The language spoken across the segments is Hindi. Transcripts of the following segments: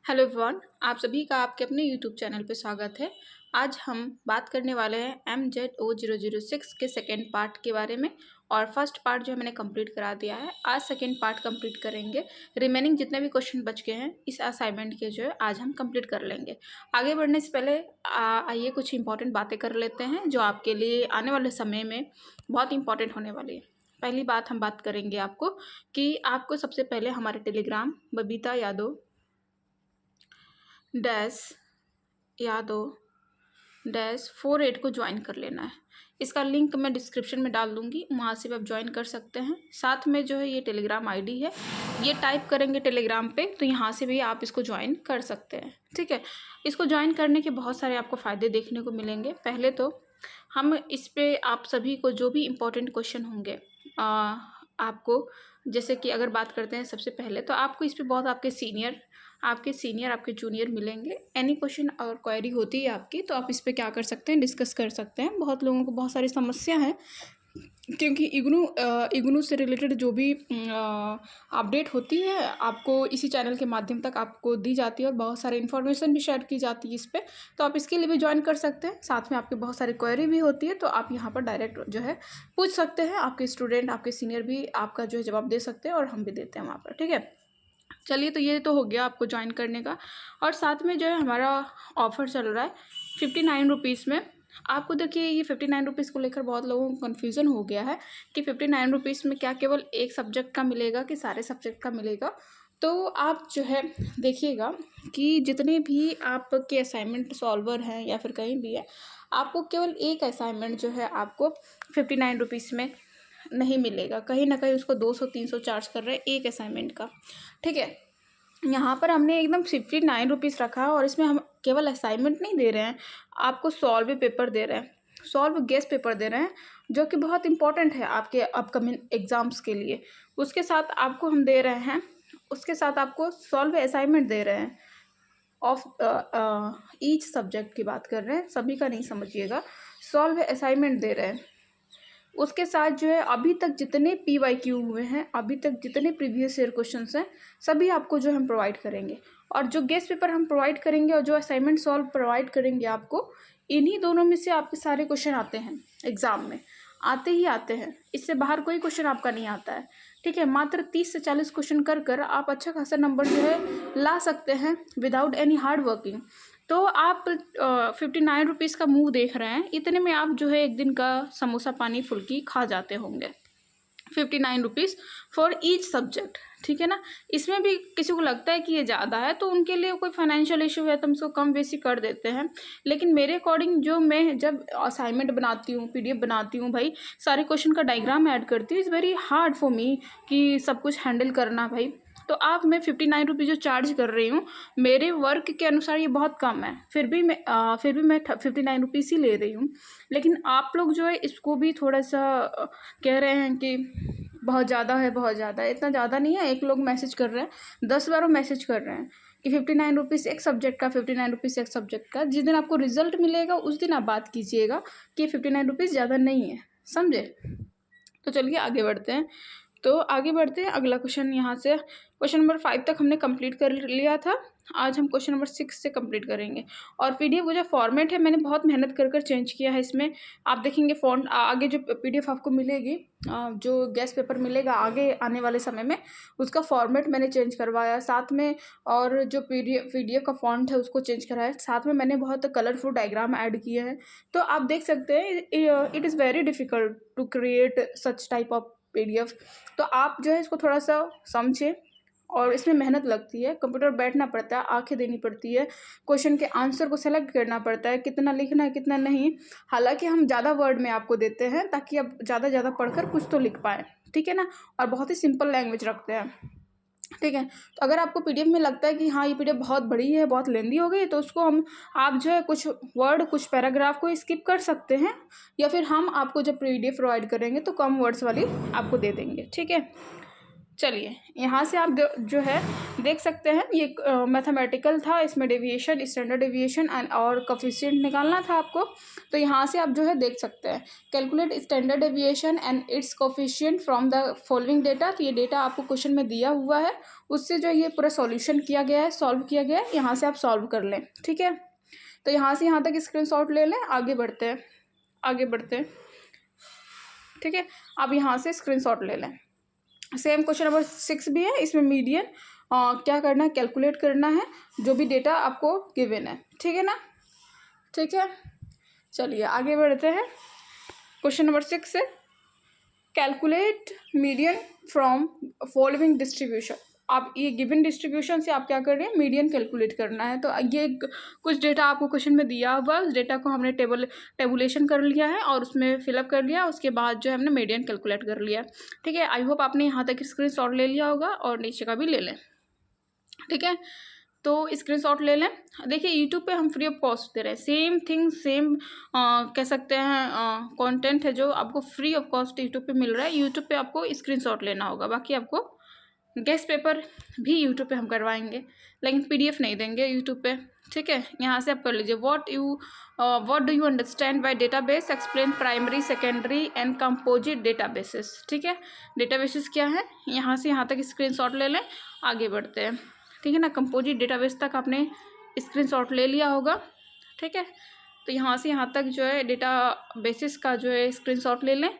हेलो एवरीवन, आप सभी का आपके अपने यूट्यूब चैनल पे स्वागत है। आज हम बात करने वाले हैं MZO006 के सेकेंड पार्ट के बारे में। और फर्स्ट पार्ट जो है मैंने कंप्लीट करा दिया है। आज सेकेंड पार्ट कंप्लीट करेंगे। रिमेनिंग जितने भी क्वेश्चन बच गए हैं इस असाइनमेंट के जो है आज हम कंप्लीट कर लेंगे। आगे बढ़ने से पहले आइए कुछ इंपॉर्टेंट बातें कर लेते हैं जो आपके लिए आने वाले समय में बहुत इंपॉर्टेंट होने वाली है। पहली बात हम बात करेंगे आपको कि आपको सबसे पहले हमारे टेलीग्राम बबीता यादव यादव 48 को ज्वाइन कर लेना है। इसका लिंक मैं डिस्क्रिप्शन में डाल दूंगी, वहाँ से भी आप ज्वाइन कर सकते हैं। साथ में जो है ये टेलीग्राम आईडी है, ये टाइप करेंगे टेलीग्राम पे तो यहाँ से भी आप इसको ज्वाइन कर सकते हैं। ठीक है, इसको ज्वाइन करने के बहुत सारे आपको फ़ायदे देखने को मिलेंगे। पहले तो हम इस पर आप सभी को जो भी इम्पोर्टेंट क्वेश्चन होंगे आपको, जैसे कि अगर बात करते हैं सबसे पहले तो आपको इस पर बहुत आपके सीनियर आपके जूनियर मिलेंगे। एनी क्वेश्चन अगर क्वेरी होती है आपकी तो आप इस पे क्या कर सकते हैं, डिस्कस कर सकते हैं। बहुत लोगों को बहुत सारी समस्या है क्योंकि इग्नू से रिलेटेड जो भी अपडेट होती है आपको इसी चैनल के माध्यम तक आपको दी जाती है और बहुत सारी इन्फॉर्मेशन भी शेयर की जाती है इस पर। तो आप इसके लिए भी ज्वाइन कर सकते हैं। साथ में आपकी बहुत सारी क्वेरी भी होती है तो आप यहाँ पर डायरेक्ट जो है पूछ सकते हैं। आपके स्टूडेंट आपके सीनियर भी आपका जो है जवाब दे सकते हैं और हम भी देते हैं वहाँ पर। ठीक है, चलिए तो ये तो हो गया आपको ज्वाइन करने का। और साथ में जो है हमारा ऑफ़र चल रहा है 59 रुपीज़ में। आपको देखिए ये 59 रुपीज़ को लेकर बहुत लोगों को कन्फ्यूज़न हो गया है कि 59 रुपीज़ में क्या केवल एक सब्जेक्ट का मिलेगा कि सारे सब्जेक्ट का मिलेगा। तो आप जो है देखिएगा कि जितने भी आपके असाइनमेंट सॉल्वर हैं या फिर कहीं भी है, आपको केवल एक असाइनमेंट जो है आपको 59 रुपीज़ में नहीं मिलेगा। कहीं ना कहीं उसको 200-300 चार्ज कर रहे हैं एक असाइनमेंट का। ठीक है, यहाँ पर हमने एकदम 59 रुपीज़ रखा है और इसमें हम केवल असाइनमेंट नहीं दे रहे हैं, आपको सॉल्व पेपर दे रहे हैं, सॉल्व गेस्ट पेपर दे रहे हैं जो कि बहुत इंपॉर्टेंट है आपके अपकमिंग एग्ज़ाम्स के लिए। उसके साथ आपको हम दे रहे हैं, उसके साथ आपको सॉल्व असाइनमेंट दे रहे हैं ऑफ ईच सब्जेक्ट की बात कर रहे हैं, सभी का नहीं समझिएगा। सॉल्व असाइनमेंट दे रहे हैं। उसके साथ जो है अभी तक जितने PYQ हुए हैं, अभी तक जितने प्रीवियस ईयर क्वेश्चंस हैं, सभी आपको जो हम प्रोवाइड करेंगे। और जो गेस्ट पेपर हम प्रोवाइड करेंगे और जो असाइनमेंट सॉल्व प्रोवाइड करेंगे आपको, इन्हीं दोनों में से आपके सारे क्वेश्चन आते हैं एग्ज़ाम में, आते ही आते हैं। इससे बाहर कोई क्वेश्चन आपका नहीं आता है। ठीक है, मात्र 30 से 40 क्वेश्चन कर आप अच्छा खासा नंबर जो है ला सकते हैं विदाउट एनी हार्ड वर्किंग। तो आप 59 रुपीज़ का मुंह देख रहे हैं, इतने में आप जो है एक दिन का समोसा पानी फुल्की खा जाते होंगे। 59 रुपीज़ फॉर ईच सब्जेक्ट। ठीक है ना, इसमें भी किसी को लगता है कि ये ज़्यादा है तो उनके लिए कोई फाइनेंशियल इशू है तो हम इसको कम बेसी कर देते हैं। लेकिन मेरे अकॉर्डिंग जो मैं जब असाइनमेंट बनाती हूँ, PDF बनाती हूँ, भाई सारे क्वेश्चन का डायग्राम ऐड करती हूँ, is very hard for me कि सब कुछ हैंडल करना भाई। तो आप मैं 59 रुपीज़ जो चार्ज कर रही हूँ, मेरे वर्क के अनुसार ये बहुत कम है, फिर भी मैं 59 रुपीज़ ही ले रही हूँ। लेकिन आप लोग जो है इसको भी थोड़ा सा कह रहे हैं कि बहुत ज़्यादा है, बहुत ज़्यादा है। इतना ज़्यादा नहीं है। एक लोग मैसेज कर रहे हैं, 10 बार मैसेज कर रहे हैं कि 59 रुपीज़ एक सब्जेक्ट का, 59 रुपीज़ एक सब्जेक्ट का। जिस दिन आपको रिजल्ट मिलेगा उस दिन आप बात कीजिएगा कि 59 रुपीज़ ज़्यादा नहीं है, समझे। तो चलिए आगे बढ़ते हैं। तो आगे बढ़ते हैं, अगला क्वेश्चन यहाँ से क्वेश्चन नंबर 5 तक हमने कंप्लीट कर लिया था। आज हम क्वेश्चन नंबर 6 से कंप्लीट करेंगे। और PDF वो जो फॉर्मेट है मैंने बहुत मेहनत कर चेंज किया है। इसमें आप देखेंगे फॉन्ट आगे जो PDF आपको मिलेगी, जो गेस्ट पेपर मिलेगा आगे आने वाले समय में, उसका फॉर्मेट मैंने चेंज करवाया साथ में। और जो PDF का फॉन्ट है उसको चेंज कराया साथ में। मैंने बहुत कलरफुल डायग्राम ऐड किए हैं। तो आप देख सकते हैं it is very difficult to create such type of PDF। तो आप जो है इसको थोड़ा सा समझें। और इसमें मेहनत लगती है, कंप्यूटर बैठना पड़ता है, आंखें देनी पड़ती है, क्वेश्चन के आंसर को सेलेक्ट करना पड़ता है, कितना लिखना है कितना नहीं। हालांकि हम ज़्यादा वर्ड में आपको देते हैं ताकि आप ज़्यादा पढ़कर कुछ तो लिख पाएँ। ठीक है ना, और बहुत ही सिंपल लैंग्वेज रखते हैं। ठीक है, तो अगर आपको PDF में लगता है कि हाँ ये PDF बहुत बड़ी है, बहुत लेंदी हो गई, तो उसको आप जो है कुछ वर्ड कुछ पैराग्राफ को स्किप कर सकते हैं, या फिर हम आपको जब PDF प्रोवाइड करेंगे तो कम वर्ड्स वाली आपको दे देंगे। ठीक है, चलिए यहाँ से आप जो है देख सकते हैं, ये मैथमेटिकल था, इसमें डेविएशन, स्टैंडर्ड डेविएशन और कोफिशिएंट निकालना था आपको। तो यहाँ से आप जो है देख सकते हैं, calculate standard deviation and it's coefficient from the following data. तो ये डेटा आपको क्वेश्चन में दिया हुआ है, उससे जो ये पूरा सॉल्यूशन किया गया है, सॉल्व किया गया है, यहाँ से आप सॉल्व कर लें। ठीक है, तो यहाँ से यहाँ तक स्क्रीनशॉट ले लें, आगे बढ़ते हैं, आगे बढ़ते हैं। ठीक है, अब यहाँ से स्क्रीनशॉट ले लें। सेम क्वेश्चन नंबर 6 भी है, इसमें मीडियन क्या करना है, कैलकुलेट करना है जो भी डेटा आपको गिवन है। ठीक है ना, ठीक है, चलिए आगे बढ़ते हैं। क्वेश्चन नंबर 6 है, calculate median from following distribution. आप ये गिवन डिस्ट्रीब्यूशन से आप क्या कर रहे हैं, मीडियन कैलकुलेट करना है। तो ये कुछ डेटा आपको क्वेश्चन में दिया हुआ है, उस डेटा को हमने टेबुलेशन कर लिया है और उसमें फिलअप कर लिया, उसके बाद जो है हमने मीडियन कैलकुलेट कर लिया। ठीक है, आई होप आपने यहाँ तक स्क्रीनशॉट ले लिया होगा और नीचे का भी ले लें। ठीक है, तो स्क्रीनशॉट ले लें। देखिए यूट्यूब पे हम फ्री ऑफ कॉस्ट दे रहे हैं, सेम थिंग सेम कह सकते हैं कंटेंट है जो आपको फ्री ऑफ कॉस्ट यूट्यूब पे मिल रहा है। यूट्यूब पे आपको स्क्रीनशॉट लेना होगा, बाकी आपको गेस्ट पेपर भी यूट्यूब पे हम करवाएंगे, लेकिन पीडीएफ नहीं देंगे यूट्यूब पे। ठीक है, यहाँ से आप कर लीजिए। What do you understand by database, explain primary secondary and composite databases. ठीक है, डेटाबेसेस क्या है, यहाँ से यहाँ तक स्क्रीनशॉट ले लें, आगे बढ़ते हैं। ठीक है ना, कंपोजिट डेटाबेस तक आपने स्क्रीनशॉट ले लिया होगा। ठीक है, तो यहाँ से यहाँ तक जो है डेटा बेसिस का जो है स्क्रीनशॉट ले लें,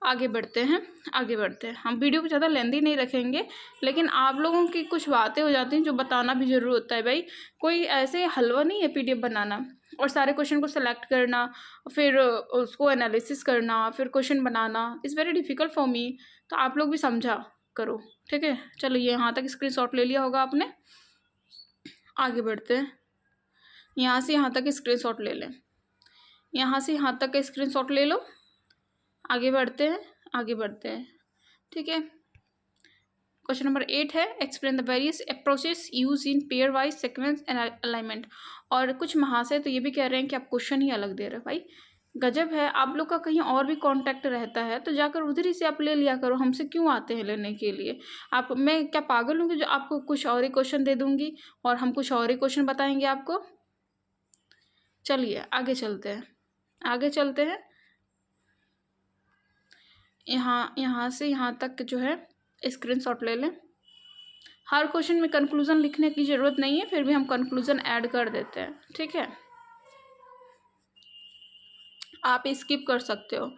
आगे बढ़ते हैं, आगे बढ़ते हैं। हम वीडियो को ज़्यादा लेंदी नहीं रखेंगे, लेकिन आप लोगों की कुछ बातें हो जाती हैं जो बताना भी ज़रूर होता है भाई। कोई ऐसे हलवा नहीं है पीडीएफ बनाना और सारे क्वेश्चन को सेलेक्ट करना, फिर उसको एनालिसिस करना, फिर question banana, is very difficult for me. तो आप लोग भी समझा करो। ठीक है, चलो ये यहाँ तक स्क्रीनशॉट ले लिया होगा आपने, आगे बढ़ते हैं। यहाँ से यहाँ तक स्क्रीनशॉट ले लें, यहाँ से यहाँ तक का स्क्रीनशॉट ले लो, आगे बढ़ते हैं, आगे बढ़ते हैं। ठीक है, क्वेश्चन नंबर 8 है, explain the various approaches use in pair wise sequence and alignment. और कुछ महाशय तो ये भी कह रहे हैं कि आप क्वेश्चन ही अलग दे रहे हो। भाई गजब है, आप लोग का कहीं और भी कांटेक्ट रहता है तो जाकर उधर ही से आप ले लिया करो, हमसे क्यों आते हैं लेने के लिए। आप, मैं क्या पागल हूँ कि जो आपको कुछ और ही क्वेश्चन दे दूँगी और हम कुछ और ही क्वेश्चन बताएंगे आपको। चलिए आगे चलते हैं, आगे चलते हैं। यहाँ से यहाँ तक जो है स्क्रीनशॉट ले लें। हर क्वेश्चन में कंक्लूजन लिखने की ज़रूरत नहीं है, फिर भी हम कंक्लूजन ऐड कर देते हैं। ठीक है, आप स्किप कर सकते हो।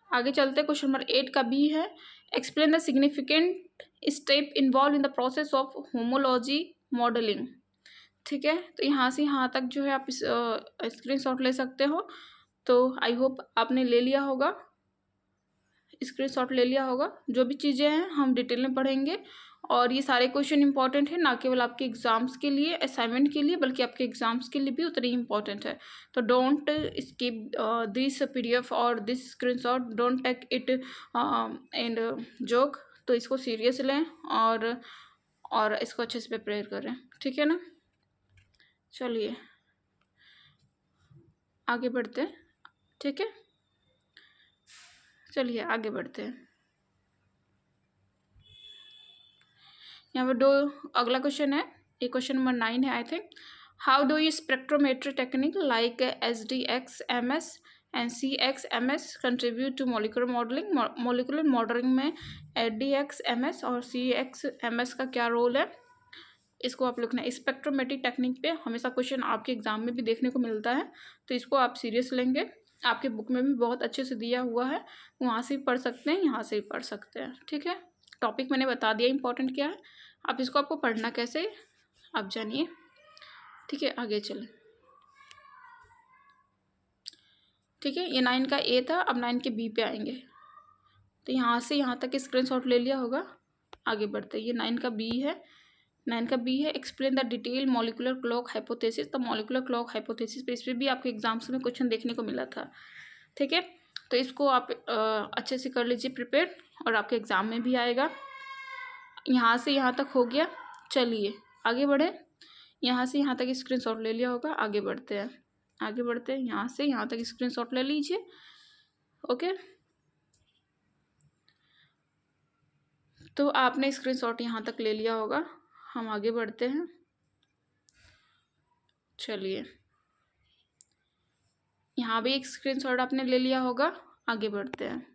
आगे चलते हैं, क्वेश्चन नंबर 8 का बी है, explain the significant step involve in the process of homology modelling. ठीक है, तो यहाँ से यहाँ तक जो है आप स्क्रीनशॉट ले सकते हो। तो आई होप आपने ले लिया होगा, स्क्रीनशॉट ले लिया होगा। जो भी चीज़ें हैं हम डिटेल में पढ़ेंगे और ये सारे क्वेश्चन इंपॉर्टेंट है, ना केवल आपके एग्जाम्स के लिए, असाइनमेंट के लिए, बल्कि आपके एग्जाम्स के लिए भी उतनी इंपॉर्टेंट है। तो डोंट स्किप दिस पीडीएफ और this screenshot, don't take it and joke. तो इसको सीरियस लें और इसको अच्छे से प्रिपेयर करें। ठीक है ना, चलिए आगे बढ़ते हैं। ठीक है, चलिए आगे बढ़ते हैं। यहाँ पर अगला क्वेश्चन है, ये क्वेश्चन नंबर 9 है I think. How do you spectrometry technique like SDX-MS and CX-MS contribute to molecular modelling. Molecular modelling में SDX-MS और CX-MS का क्या रोल है, इसको आप लिखना है। स्पेक्ट्रोमेट्री टेक्निक पे हमेशा क्वेश्चन आपके एग्जाम में भी देखने को मिलता है, तो इसको आप सीरियस लेंगे। आपके बुक में भी बहुत अच्छे से दिया हुआ है, वहाँ से भी पढ़ सकते हैं, यहाँ से भी पढ़ सकते हैं। ठीक है, टॉपिक मैंने बता दिया इंपॉर्टेंट क्या है, अब इसको आपको पढ़ना कैसे आप जानिए। ठीक है, आगे चलें। ठीक है, ये 9 का ए था, अब 9 के बी पे आएंगे। तो यहाँ से यहाँ तक स्क्रीनशॉट ले लिया होगा, आगे बढ़ते हैं। ये 9 का बी है, 9 का बी है, explain the detail molecular clock hypothesis. तो मॉलिक्यूलर क्लॉक हाइपोथेसिस पे इस पर भी आपके एग्जाम्स में क्वेश्चन देखने को मिला था। ठीक है, तो इसको आप अच्छे से कर लीजिए प्रिपेयर, और आपके एग्ज़ाम में भी आएगा। यहाँ से यहाँ तक हो गया, चलिए आगे बढ़े। यहाँ से यहाँ तक स्क्रीनशॉट ले लिया होगा, आगे बढ़ते हैं, आगे बढ़ते हैं। यहाँ से यहाँ तक स्क्रीनशॉट ले लीजिए। ओके, तो आपने स्क्रीनशॉट यहाँ तक ले लिया होगा। हम आगे बढ़ते हैं। चलिए, यहाँ भी एक स्क्रीनशॉट आपने ले लिया होगा। आगे बढ़ते हैं।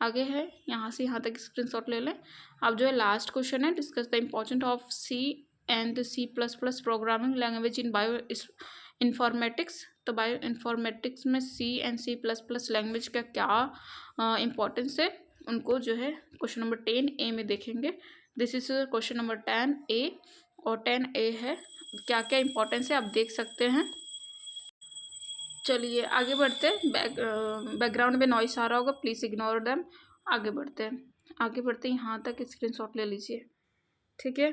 आगे है, यहाँ से यहाँ तक स्क्रीनशॉट ले लें। अब जो है लास्ट क्वेश्चन है, discuss the important of C and C++ programming language in bio informatics. तो बायो इन्फॉर्मेटिक्स में C एंड C++ लैंग्वेज का क्या इम्पोर्टेंस है, उनको जो है क्वेश्चन नंबर 10A में देखेंगे। This is question number 10A और 10A है, क्या क्या इम्पोर्टेंस है आप देख सकते हैं। चलिए आगे बढ़ते हैं। बैकग्राउंड में नॉइस आ रहा होगा, प्लीज़ इग्नोर देम। आगे बढ़ते हैं। यहाँ तक स्क्रीनशॉट ले लीजिए, ठीक है।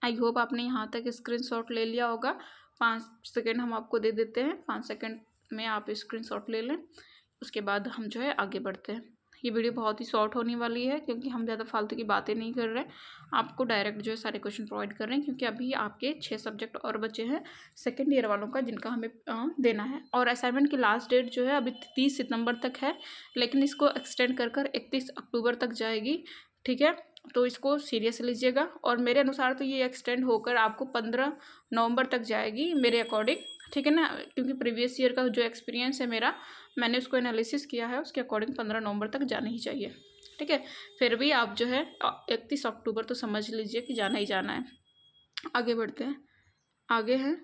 आई होप आपने यहाँ तक स्क्रीनशॉट ले लिया होगा। 5 सेकेंड हम आपको दे देते हैं, 5 सेकेंड में आप स्क्रीनशॉट ले लें। उसके बाद हम जो है आगे बढ़ते हैं। ये वीडियो बहुत ही शॉर्ट होने वाली है क्योंकि हम ज़्यादा फालतू की बातें नहीं कर रहे हैं, आपको डायरेक्ट जो है सारे क्वेश्चन प्रोवाइड कर रहे हैं, क्योंकि अभी आपके 6 सब्जेक्ट और बचे हैं सेकेंड ईयर वालों का, जिनका हमें देना है। और असाइनमेंट की लास्ट डेट जो है अभी 30 सितंबर तक है, लेकिन इसको एक्सटेंड कर 31 अक्टूबर तक जाएगी, ठीक है। तो इसको सीरियस लीजिएगा। और मेरे अनुसार तो ये एक्सटेंड होकर आपको 15 नवंबर तक जाएगी मेरे अकॉर्डिंग, ठीक है ना, क्योंकि प्रीवियस ईयर का जो एक्सपीरियंस है मेरा, मैंने उसको एनालिसिस किया है, उसके अकॉर्डिंग 15 नवंबर तक जाना ही चाहिए, ठीक है। फिर भी आप जो है 31 अक्टूबर तो समझ लीजिए कि जाना ही जाना है। आगे बढ़ते हैं। आगे है,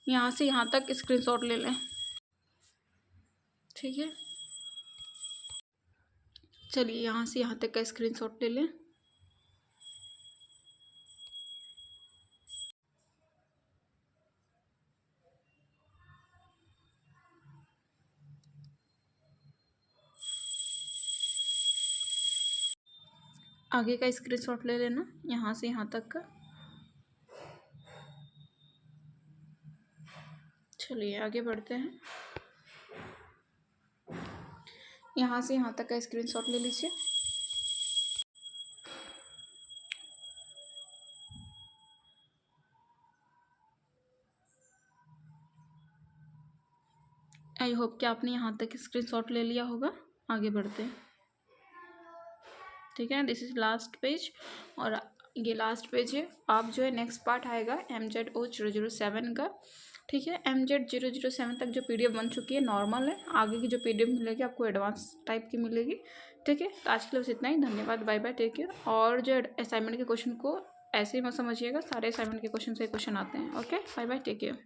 यहाँ से यहाँ तक स्क्रीनशॉट ले लें, ठीक है। चलिए यहाँ से यहाँ तक का स्क्रीनशॉट ले लें। आगे का स्क्रीनशॉट ले लेना, यहाँ से यहाँ तक का। चलिए आगे बढ़ते हैं। यहाँ से यहाँ तक का स्क्रीनशॉट ले लीजिए। आई होप कि आपने यहाँ तक स्क्रीनशॉट ले लिया होगा। आगे बढ़ते हैं, ठीक है। दिस इज लास्ट पेज और ये लास्ट पेज है। आप जो है नेक्स्ट पार्ट आएगा MZ007 का, ठीक है। MZ007 तक जो PDF बन चुकी है नॉर्मल है, आगे की जो PDF मिलेगी आपको एडवांस टाइप की मिलेगी, ठीक है। तो आज के लिए बस इतना ही। धन्यवाद, बाय बाय, टेक केयर। और जो असाइनमेंट के क्वेश्चन को ऐसे ही मत समझिएगा, सारे असाइनमेंट के क्वेश्चन से क्वेश्चन आते हैं। Okay, bye bye, take care.